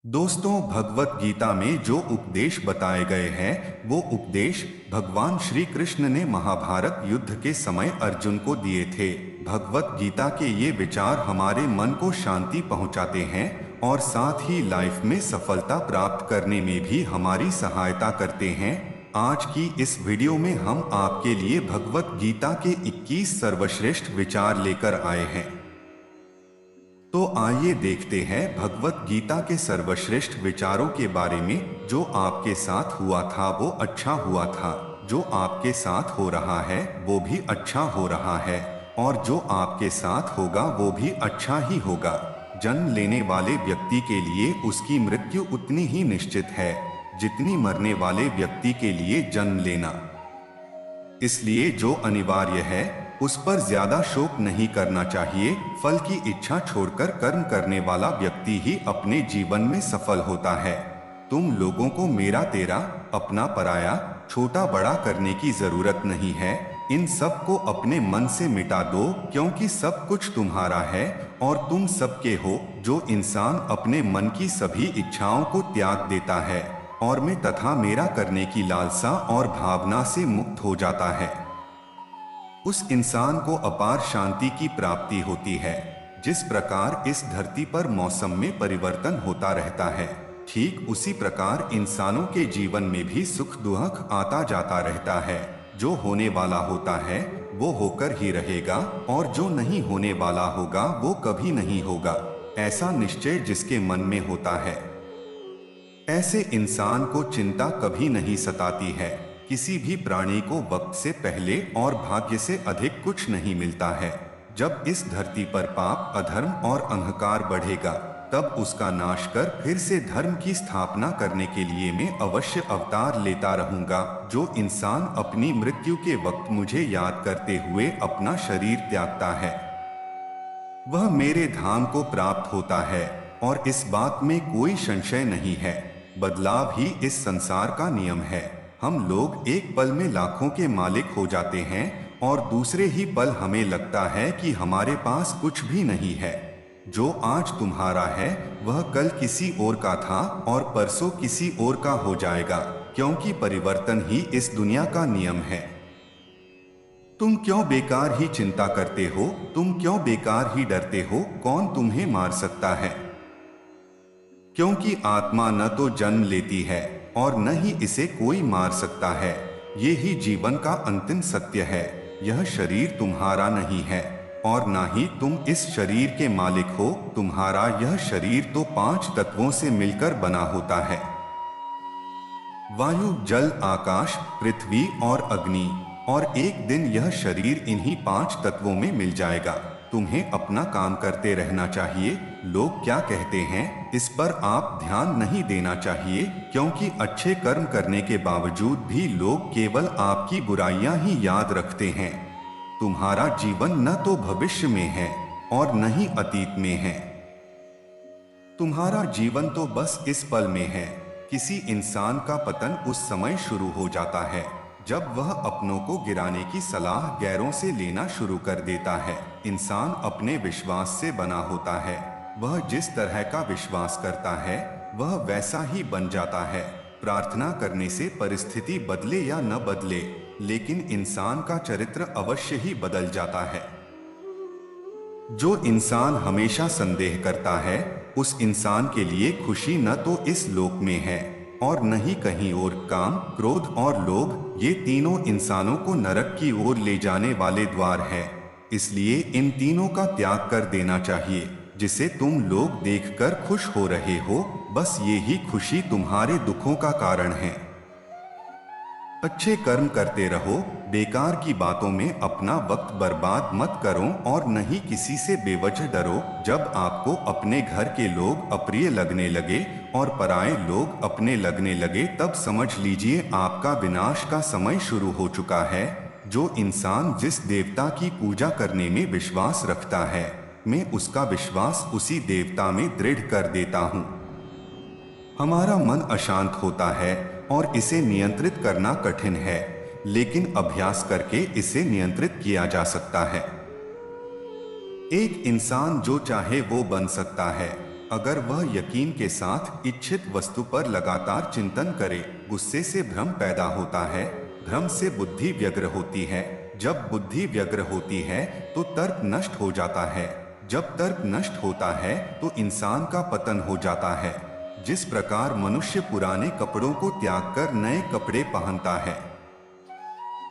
दोस्तों, भगवत गीता में जो उपदेश बताए गए हैं वो उपदेश भगवान श्री कृष्ण ने महाभारत युद्ध के समय अर्जुन को दिए थे। भगवत गीता के ये विचार हमारे मन को शांति पहुंचाते हैं और साथ ही लाइफ में सफलता प्राप्त करने में भी हमारी सहायता करते हैं। आज की इस वीडियो में हम आपके लिए भगवत गीता के 21 सर्वश्रेष्ठ विचार लेकर आए हैं। तो आइए देखते हैं भगवत गीता के सर्वश्रेष्ठ विचारों के बारे में। जो आपके साथ हुआ था वो अच्छा हुआ था, जो आपके साथ हो रहा है वो भी अच्छा हो रहा है, और जो आपके साथ होगा वो भी अच्छा ही होगा। जन्म लेने वाले व्यक्ति के लिए उसकी मृत्यु उतनी ही निश्चित है जितनी मरने वाले व्यक्ति के लिए जन्म लेना। इसलिए जो अनिवार्य है उस पर ज्यादा शोक नहीं करना चाहिए। फल की इच्छा छोड़कर कर्म करने वाला व्यक्ति ही अपने जीवन में सफल होता है। तुम लोगों को मेरा तेरा, अपना पराया, छोटा बड़ा करने की जरूरत नहीं है। इन सब को अपने मन से मिटा दो, क्योंकि सब कुछ तुम्हारा है और तुम सबके हो। जो इंसान अपने मन की सभी इच्छाओं को त्याग देता है और मैं तथा मेरा करने की लालसा और भावना से मुक्त हो जाता है, उस इंसान को अपार शांति की प्राप्ति होती है। जिस प्रकार इस धरती पर मौसम में परिवर्तन होता रहता है, ठीक उसी प्रकार इंसानों के जीवन में भी सुख दुख आता जाता रहता है। जो होने वाला होता है वो होकर ही रहेगा और जो नहीं होने वाला होगा वो कभी नहीं होगा। ऐसा निश्चय जिसके मन में होता है, ऐसे इंसान को चिंता कभी नहीं सताती है। किसी भी प्राणी को वक्त से पहले और भाग्य से अधिक कुछ नहीं मिलता है। जब इस धरती पर पाप, अधर्म और अंधकार बढ़ेगा, तब उसका नाश कर फिर से धर्म की स्थापना करने के लिए मैं अवश्य अवतार लेता रहूंगा। जो इंसान अपनी मृत्यु के वक्त मुझे याद करते हुए अपना शरीर त्यागता है, वह मेरे धाम को प्राप्त होता है, और इस बात में कोई संशय नहीं है। बदलाव ही इस संसार का नियम है। हम लोग एक पल में लाखों के मालिक हो जाते हैं और दूसरे ही पल हमें लगता है कि हमारे पास कुछ भी नहीं है। जो आज तुम्हारा है वह कल किसी और का था और परसों किसी और का हो जाएगा, क्योंकि परिवर्तन ही इस दुनिया का नियम है। तुम क्यों बेकार ही चिंता करते हो? तुम क्यों बेकार ही डरते हो? कौन तुम्हें मार सकता है? क्योंकि आत्मा न तो जन्म लेती है और न ही इसे कोई मार सकता है। ये ही जीवन का अंतिम सत्य है। यह शरीर तुम्हारा नहीं है और ना ही तुम इस शरीर के मालिक हो। तुम्हारा यह शरीर तो 5 तत्वों से मिलकर बना होता है: वायु, जल, आकाश, पृथ्वी और अग्नि। और एक दिन यह शरीर इन्हीं 5 तत्वों में मिल जाएगा। तुम्हें अपना काम करते रहना चाहिए। लोग क्या कहते हैं इस पर आप ध्यान नहीं देना चाहिए, क्योंकि अच्छे कर्म करने के बावजूद भी लोग केवल आपकी बुराइयां ही याद रखते हैं। तुम्हारा जीवन न तो भविष्य में है और न ही अतीत में है। तुम्हारा जीवन तो बस इस पल में है। किसी इंसान का पतन उस समय शुरू हो जाता है जब वह अपनों को गिराने की सलाह गैरों से लेना शुरू कर देता है। इंसान अपने विश्वास से बना होता है। वह जिस तरह का विश्वास करता है वह वैसा ही बन जाता है। प्रार्थना करने से परिस्थिति बदले या न बदले, लेकिन इंसान का चरित्र अवश्य ही बदल जाता है। जो इंसान हमेशा संदेह करता है उस इंसान के लिए खुशी न तो इस लोक में है और न ही कहीं और। काम, क्रोध और लोभ, ये तीनों इंसानों को नरक की ओर ले जाने वाले द्वार हैं। इसलिए इन तीनों का त्याग कर देना चाहिए। जिसे तुम लोग देखकर खुश हो रहे हो, बस ये ही खुशी तुम्हारे दुखों का कारण है। अच्छे कर्म करते रहो, बेकार की बातों में अपना वक्त बर्बाद मत करो और न ही किसी से बेवजह डरो। जब आपको अपने घर के लोग अप्रिय लगने लगे और पराये लोग अपने लगने लगे, तब समझ लीजिए आपका विनाश का समय शुरू हो चुका है। जो इंसान जिस देवता की पूजा करने में विश्वास रखता है, मैं उसका विश्वास उसी देवता में दृढ़ कर देता हूँ। हमारा मन अशांत होता है और इसे नियंत्रित करना कठिन है, लेकिन अभ्यास करके इसे नियंत्रित किया जा सकता है। एक इंसान जो चाहे वो बन सकता है। अगर वह यकीन के साथ इच्छित वस्तु पर लगातार चिंतन करे। गुस्से से भ्रम पैदा होता है, भ्रम से बुद्धि व्यग्र होती है, जब बुद्धि व्यग्र होती है तो तर्क नष्ट हो जाता है, जब तर्क नष्ट होता है तो इंसान का पतन हो जाता है। जिस प्रकार मनुष्य पुराने कपड़ों को त्याग कर नए कपड़े पहनता है,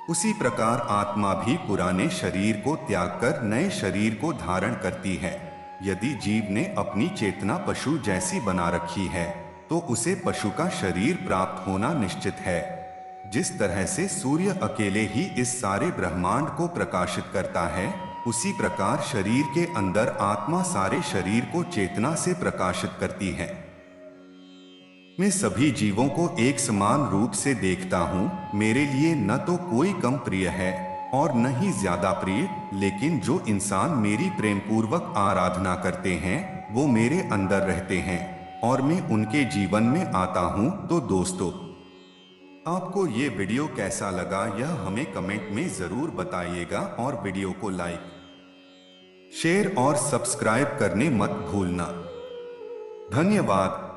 उसी प्रकार आत्मा भी पुराने शरीर को त्याग कर नए शरीर को धारण करती है। यदि जीव ने अपनी चेतना पशु जैसी बना रखी है तो उसे पशु का शरीर प्राप्त होना निश्चित है। जिस तरह से सूर्य अकेले ही इस सारे ब्रह्मांड को प्रकाशित करता है, उसी प्रकार शरीर के अंदर आत्मा सारे शरीर को चेतना से प्रकाशित करती है। मैं सभी जीवों को एक समान रूप से देखता हूँ। मेरे लिए न तो कोई कम प्रिय है और न ही ज्यादा प्रिय, लेकिन जो इंसान मेरी प्रेम पूर्वक आराधना करते हैं वो मेरे अंदर रहते हैं और मैं उनके जीवन में आता हूँ। तो दोस्तों, आपको ये वीडियो कैसा लगा यह हमें कमेंट में जरूर बताइएगा और वीडियो को लाइक, शेयर और सब्सक्राइब करने मत भूलना। धन्यवाद।